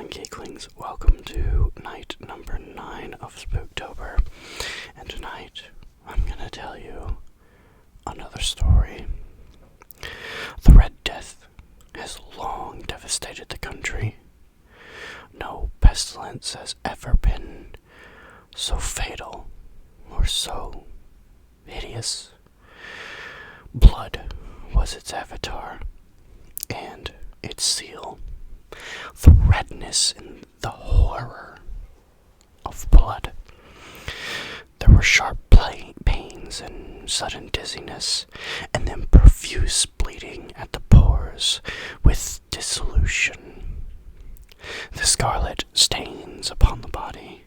fine geeklings, welcome to night number 9 of Spooktober, and tonight I'm gonna tell you another story. The Red Death has long devastated the country. No pestilence has ever been so fatal or so hideous. Blood was its avatar and its seal. The redness and the horror of blood. There were sharp pains and sudden dizziness, and then profuse bleeding at the pores with dissolution. The scarlet stains upon the body,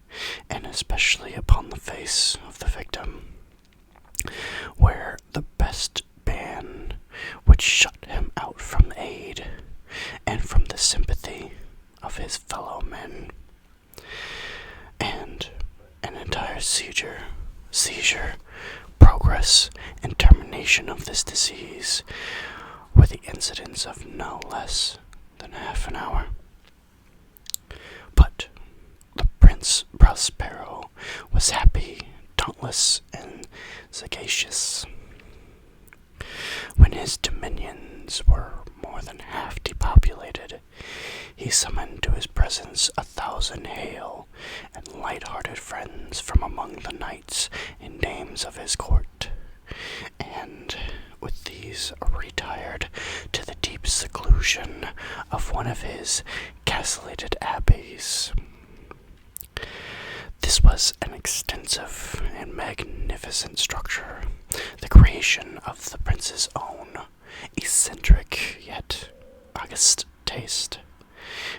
and especially upon the face of the victim, where the best ban would shut him out from aid and from the sympathy of his fellow men. And an entire seizure, progress, and termination of this disease were the incidents of no less than half an hour. But the Prince Prospero was happy, dauntless, and sagacious. When his dominions were more than half depopulated, he summoned to his presence 1,000 hale and light-hearted friends from among the knights and dames of his court, and with these retired to the deep seclusion of one of his castellated abbeys. This was an extensive and magnificent structure, the creation of the prince's own eccentric yet august taste.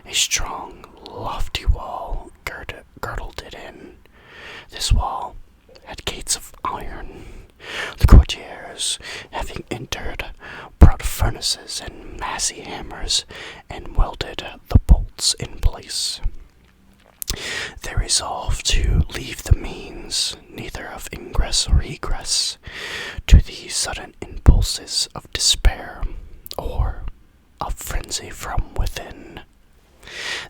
A strong, lofty wall girdled it in. This wall had gates of iron. The courtiers, having entered, brought furnaces and massy hammers and welded the bolts in place. They resolved to leave the means, neither of ingress or egress, to the sudden impulses of despair or of frenzy from within.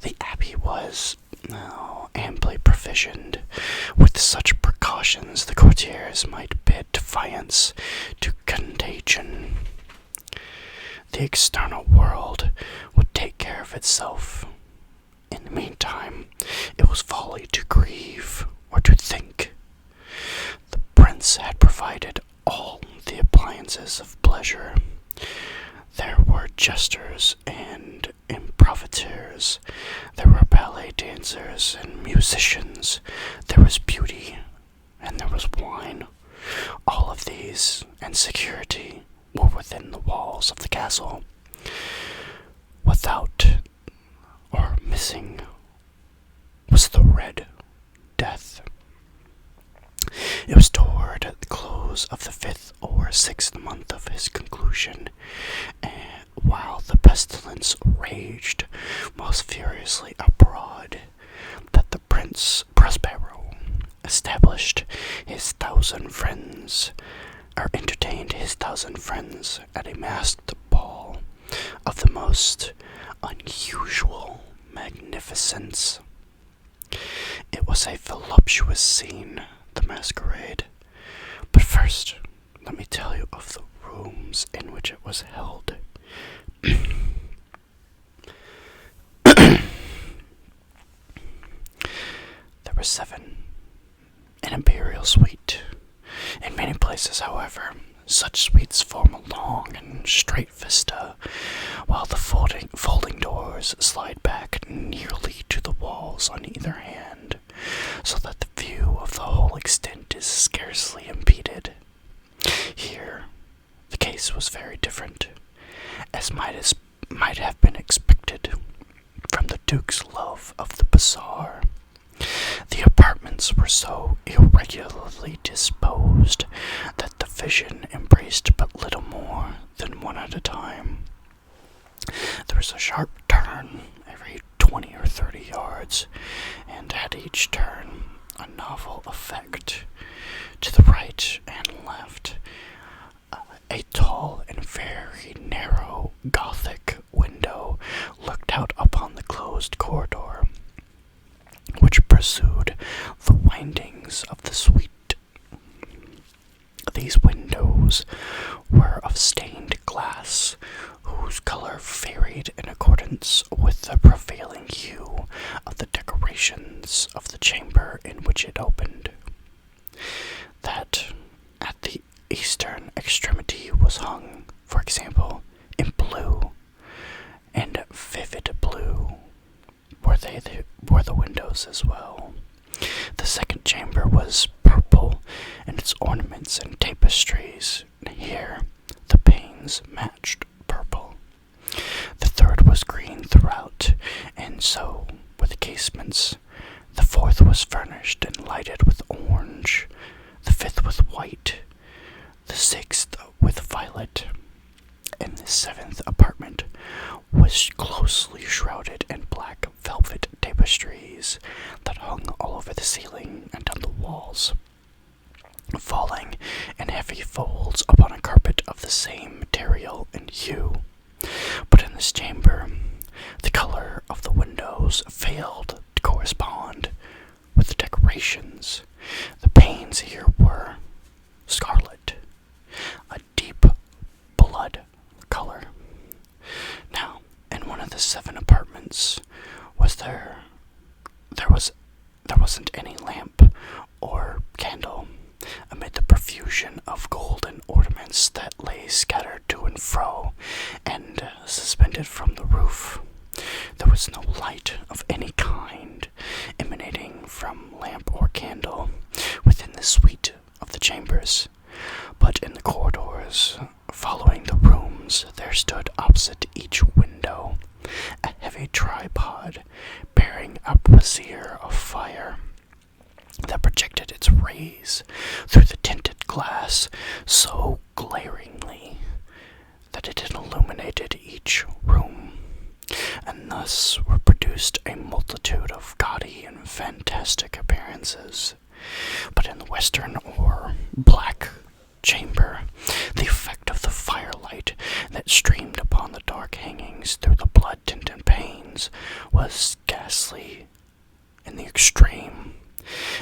The abbey was amply provisioned with such precautions the courtiers might bid defiance to contagion. The external world would take care of itself. In the meantime, it was folly to grieve or to think. The prince had provided all the appliances of pleasure. There were jesters and improvisateurs. There were ballet dancers and musicians. There was beauty and there was wine. All of these and security were within the walls of the castle. Without or missing was the Red Death. It was toward the close of the 5th or 6th month of his conclusion, and while the pestilence raged most furiously abroad, that the Prince Prospero established his 1,000 friends, or entertained his 1,000 friends at a masked ball of the most unusual magnificence. It was a voluptuous scene, the masquerade. But first, let me tell you of the rooms in which it was held. There were 7. An imperial suite. In many places, however, such suites form a long and straight vista, while the folding doors slide back nearly to the walls on either hand, so that the view of the whole extent is scarcely impeded. Here, the case was very different, as might have been expected from the Duke's love of the bazaar. The apartments were so irregularly disposed that the vision embraced but little more than one at a time. There was a sharp turn every 20 or 30 yards, and at each turn a novel effect. To the right and left, a tall and very narrow Gothic window looked out upon the closed corridor, accordance with the prevailing hue of the decorations of the chamber in which it opened. That at the eastern extremity was hung, for example, in blue, and vivid blue were the windows as well. The second chamber was purple in its ornaments and tapestries. Here, the panes matched purple. The third was green throughout, and so were the casements. The fourth was furnished and lighted with orange. The fifth with white. The sixth with violet. And the seventh apartment was closely shrouded in black velvet tapestries that hung all over the ceiling and on the walls, falling in heavy folds upon a carpet of the same material and hue. But in this chamber, the color of the windows failed to correspond with the decorations. The panes here were scarlet, a deep blood color. Now, in one of the 7 apartments, there wasn't any lamp or candle. Amid the profusion of golden ornaments that lay scattered to and fro and suspended from the roof, there was no light of any kind emanating from lamp or candle within the suite of the chambers. But in the corridors following the rooms, there stood opposite each window a heavy tripod bearing a brazier of fire that projected its rays through the tinted glass so glaringly that it illuminated each room, and thus were produced a multitude of gaudy and fantastic appearances. But in the western or black chamber, the effect of the firelight that streamed upon the dark hangings through the blood-tinted panes was ghastly in the extreme,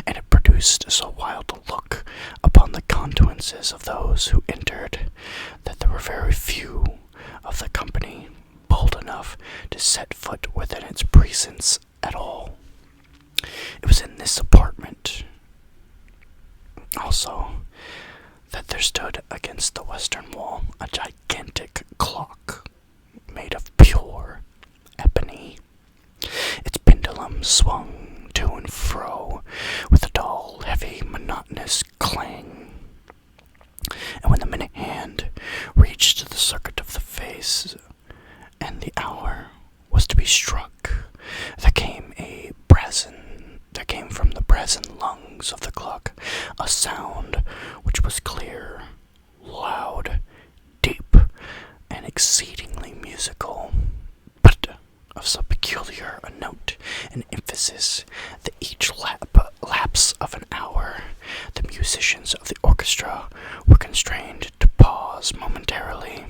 and it produced so wild a look upon the countenances of those who entered that there were very few of the company bold enough to set foot within its precincts at all. It was in this apartment also that there stood against the western wall a gigantic clock made of pure ebony. Its pendulum swung to and fro with a dull, heavy, monotonous clang. And when the minute hand reached the circuit of the face, and the hour was to be struck, there came from the brazen lungs of the clock a sound which was clear, loud, deep, and exceedingly musical, but of so peculiar a note and emphasis that each lapse of an hour, the musicians of the orchestra were constrained to pause momentarily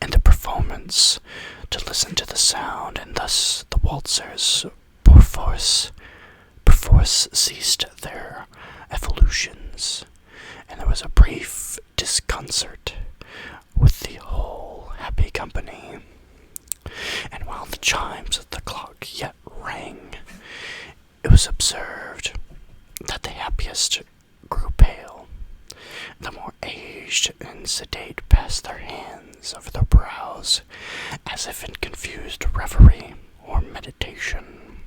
in the performance to listen to the sound, and thus the waltzers perforce ceased their evolutions, and there was a brief disconcert with the whole happy company. And while the chimes of the clock yet rang, it was observed that the happiest grew pale. The more aged and sedate passed their hands over their brows, as if in confused reverie or meditation.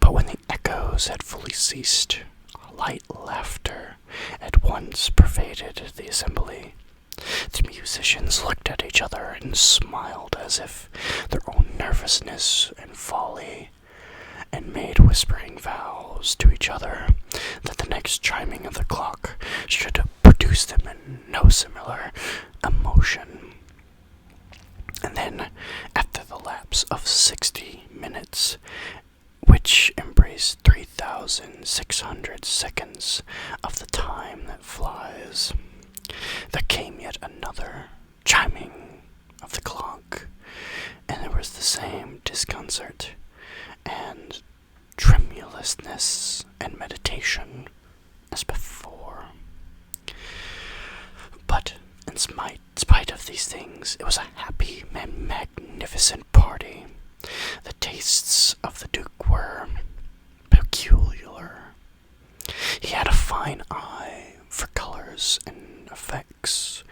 But when the echoes had fully ceased, light laughter at once pervaded the assembly. The musicians looked at each other and smiled as if their own nervousness and folly, and made whispering vows to each other that the next chiming of the clock should produce them in no similar emotion. And then, after the lapse of 60 minutes, which embraced 3,600 seconds of the time that flies, there came yet another chiming of the clock, and there was the same disconcert and tremulousness and meditation as before. But in spite spite of these things, it was a happy and magnificent party. The tastes of the Duke were peculiar. He had a fine eye for colors and effects.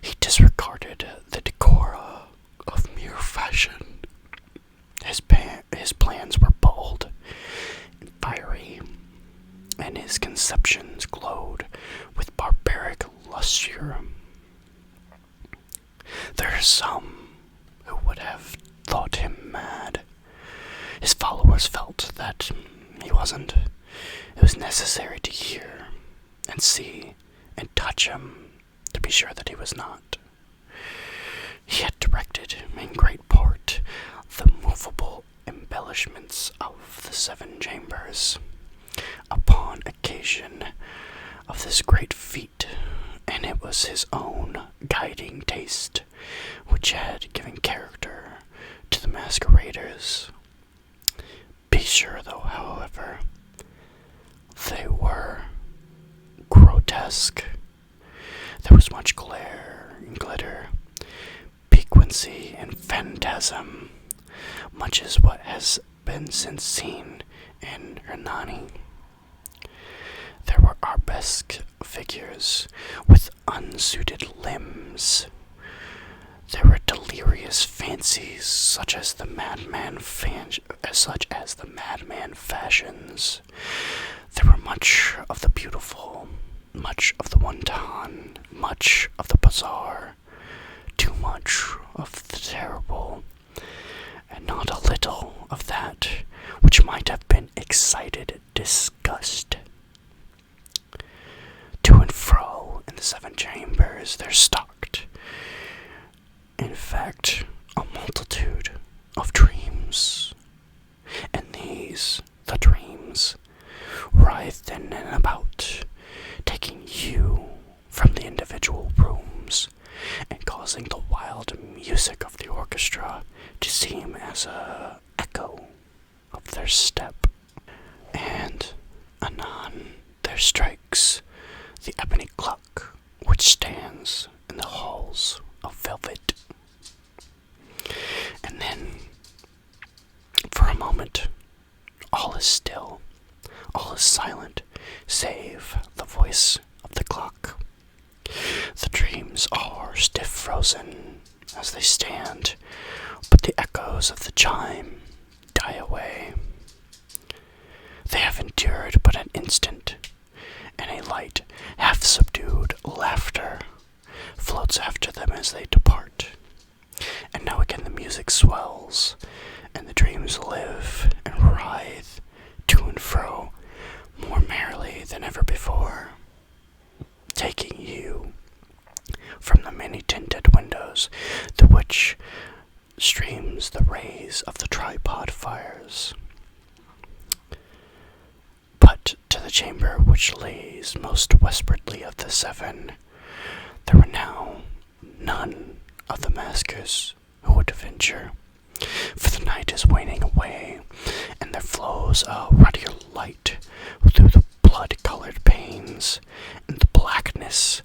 He disregarded the decora of mere fashion. His plans were bold and fiery, and his conceptions glowed with barbaric lustre. There are some who would have thought him mad. His followers felt that he wasn't. It was necessary to hear and see and touch him to be sure that he was not. He had directed, in great part, the movable embellishments of the 7 chambers upon occasion of this great feat, and it was his own guiding taste which had given character to the masqueraders. Be sure, though, however, they were grotesque. There was much glare and glitter, piquancy and phantasm, much as what has been since seen in Hernani. There were arabesque figures with unsuited limbs. There were delirious fancies such as the madman fashions. There were much of the beautiful, much of the wanton, much of the bizarre, too much of the terrible, and not a little of that which might have been excited disgust. To and fro in the 7 chambers there stalked, in fact, a multitude of dreams, and these, the dreams, writhed in and about, taking you from the individual rooms, and causing the wild music of the orchestra to seem as a echo of their step. And anon there strikes the ebony clock which stands in the halls of velvet. And then, for a moment, all is still, all is silent, save the voice of the clock. The dreams are stiff frozen as they stand, but the echoes of the chime die away. They have endured but an instant, and a light, half-subdued laughter floats after them as they depart. And now again the music swells, and the dreams live and writhe to and fro more merrily than ever before, taking you from the many-tinted windows through which streams the rays of the tripod fires. But to the chamber which lays most westwardly of the 7, there were now none of the maskers who would venture, for the night is waning away, and there flows a ruddier light through the blood-colored panes, and the blackness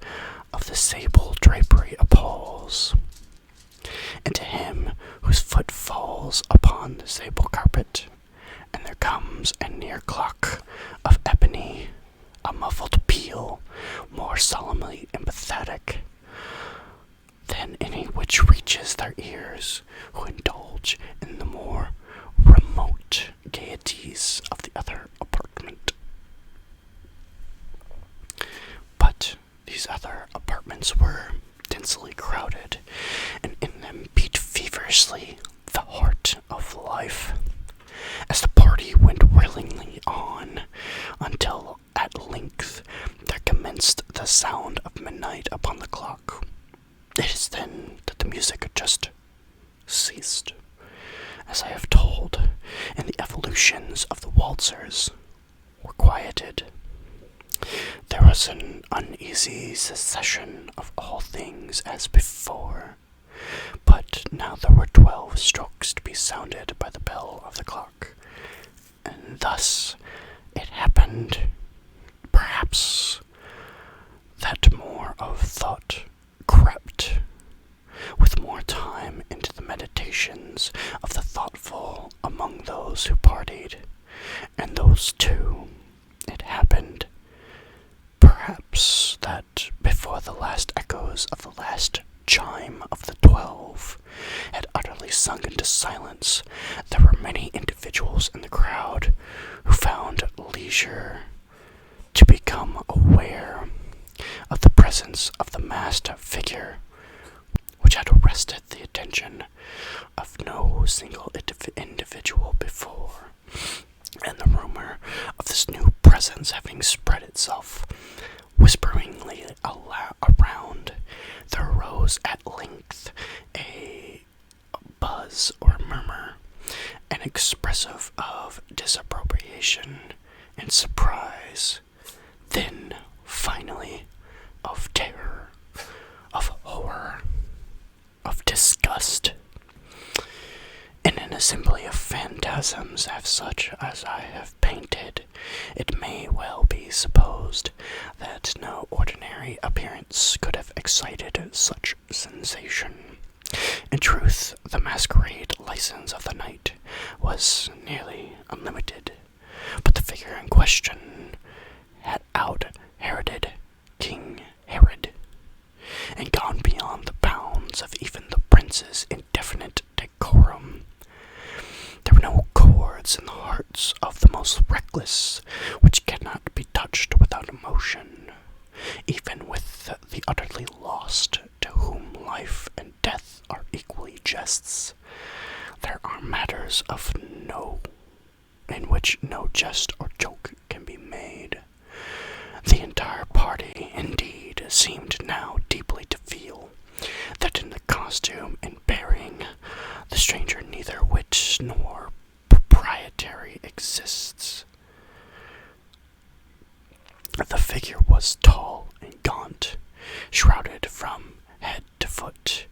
of the sable drapery appalls. And to him whose foot falls upon the sable carpet, and there comes a near clock of ebony, a muffled peal, more solemnly emphatic than any which reaches their ears, who indulge in the more remote gaieties of the other apartment. But these other apartments were densely crowded, and in them beat feverishly the heart of life, as the party went willingly on, until at length there commenced the sound of midnight upon the clock. It is then that the music had just ceased, as I have told, and the evolutions of the waltzers were quieted. There was an uneasy cessation of all things as before, but now there were 12 strokes to be sounded by the bell of the clock, and thus it happened, perhaps, that more of thought crept imaginations of the thoughtful among those who partied, and those too, it happened, perhaps, that before the last echoes of the last chime of the 12 had utterly sunk into silence, there were many individuals in the crowd who found leisure to become aware of the presence of the masked figure, which had arrested the attention of no single individual before, and the rumor of this new presence having spread itself whisperingly around, there arose at length a buzz or murmur, and expressive of disapprobation and surprise, then, finally, of terror, of horror, of disgust. In an assembly of phantasms as such as I have painted, it may well be supposed that no ordinary appearance could have excited such sensation. In truth, the masquerade license of the night was nearly unlimited, but the figure in question had out-Heroded King Herod, and gone beyond the bounds of even the prince's indefinite decorum. There were no chords in the hearts of the most reckless which cannot be touched without emotion, even with the utterly lost, to whom life and death are equally jests. There are matters in which no jest or joke can be made. The entire party, indeed, seemed now deeply to feel that in the costume and bearing the stranger neither wit nor propriety exists. The figure was tall and gaunt, shrouded from head to foot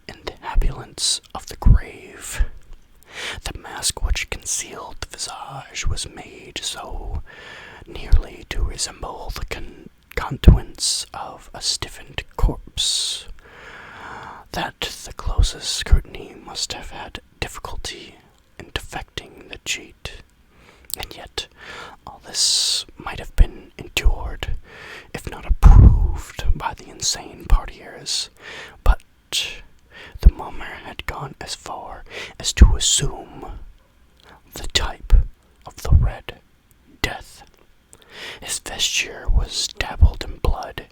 in the habiliments of the grave. The mask which concealed the visage was made so nearly to resemble the countenance of a stiffened corpse that the closest scrutiny must have had difficulty in detecting the cheat. And yet, all this might have been endured, if not approved, by the insane partiers, but the mummer had gone as far as to assume the type of the Red Death. His vesture was dabbled in blood,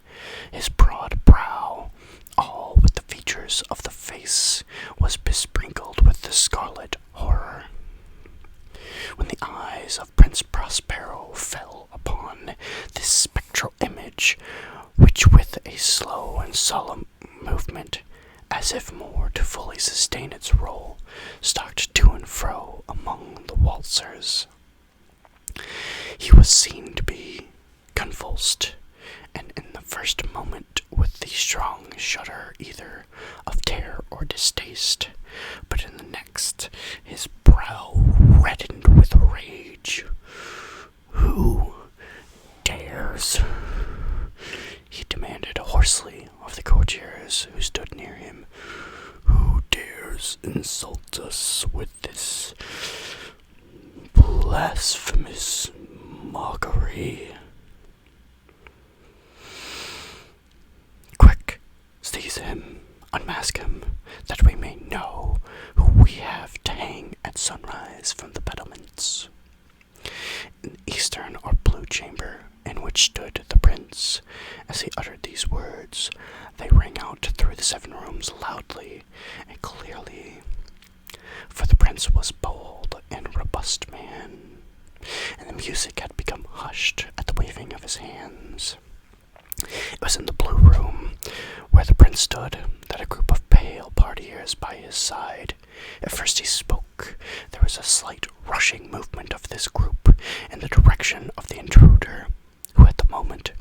his broad brow, all with the features of the face, was besprinkled with the scarlet horror. When the eyes of Prince Prospero fell upon this spectral image, which with a slow and solemn movement, as if more to fully sustain its role, stalked to and fro among the waltzers, he was seen to be convulsed, and in the first moment with the strong shudder either of terror or distaste, but in the next his brow reddened with rage. "Who dares?" he demanded hoarsely of the courtiers who stood near him. "Who dares insult us with this blasphemous mockery?" "Quick, seize him, unmask him, that we may know who we have to hang at sunrise from the battlements." In the eastern or blue chamber in which stood the prince, as he uttered these words, they rang out through the 7 rooms loudly and clearly, for the prince was a bold and robust man, and the music had become hushed at the waving of his hands. It was in the blue room, where the prince stood, that a group of pale partiers by his side. At first he spoke. There was a slight rushing movement of this group in the direction of the intruder, who at the moment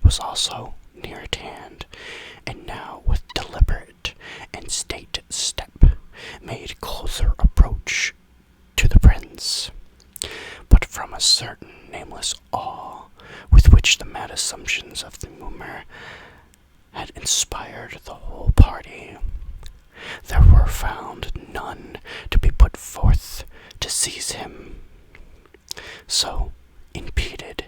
was also near at hand, and now with deliberate and staid step made closer approach to the prince. But from a certain nameless awe with which the mad assumptions of the mummer had inspired the whole party, there were found none So, impeded,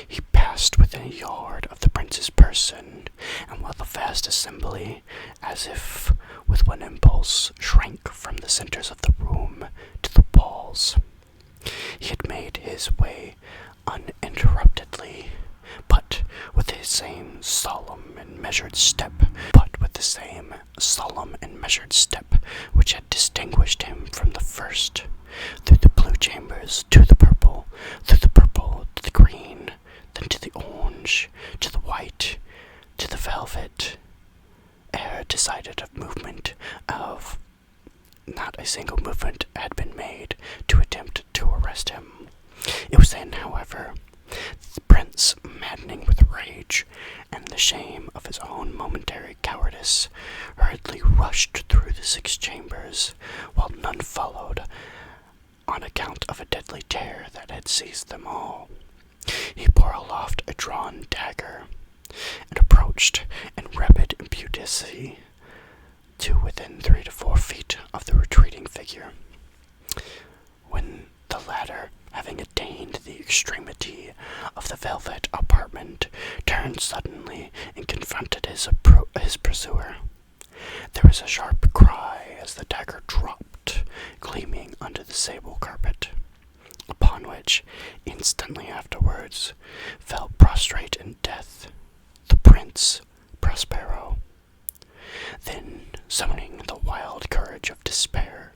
he passed within a yard of the prince's person, and while the vast assembly, as if with one impulse, shrank from the centers of the room to the walls, he had made his way uninterruptedly, but with the same solemn and measured step, which had distinguished him from the first, through the blue chambers to the purple, through the purple to the green, then to the orange, to the white, to the velvet, ere decided not a single movement had been made to attempt to arrest him. It was then, however, the prince, maddening with rage and the shame of his own momentary cowardice, hurriedly rushed through the 6 chambers, while none followed, on account of a deadly terror that had seized them all. He bore aloft a drawn dagger, and approached in rapid impetuosity to within 3 to 4 feet of the retreating figure, when the latter, having attained the extremity of the velvet apartment, turned suddenly and confronted his pursuer. There was a sharp cry as the dagger dropped, gleaming under the sable carpet, upon which, instantly afterwards, fell prostrate in death the prince Prospero. Then, summoning the wild courage of despair,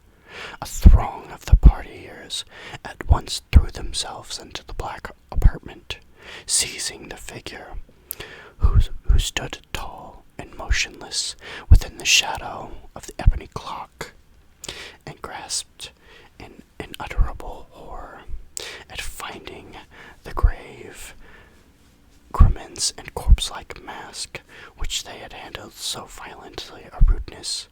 a throng of the partiers at once threw themselves into the black apartment, seizing the figure, who stood tall and motionless within the shadow of the ebony clock, and grasped in unutterable horror at finding the grave, grimace, and corpse-like mask which they had handled so violently a rudeness,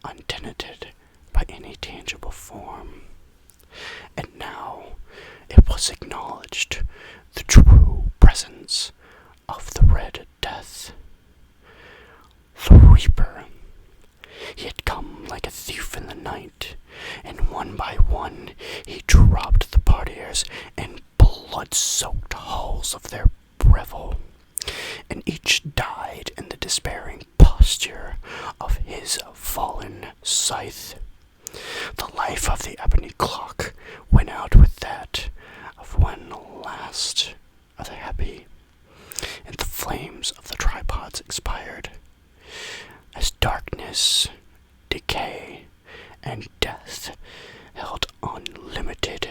untenanted by any tangible form. And now it was acknowledged the true presence of the Red Death. The Reaper. He had come like a thief in the night, and one by one he dropped the partiers in blood-soaked halls of their revel, and each died in the despairing posture of his fallen scythe. The life of the ebony clock went out with that of one last of the happy, and the flames of the tripods expired, as darkness, decay, and death held unlimited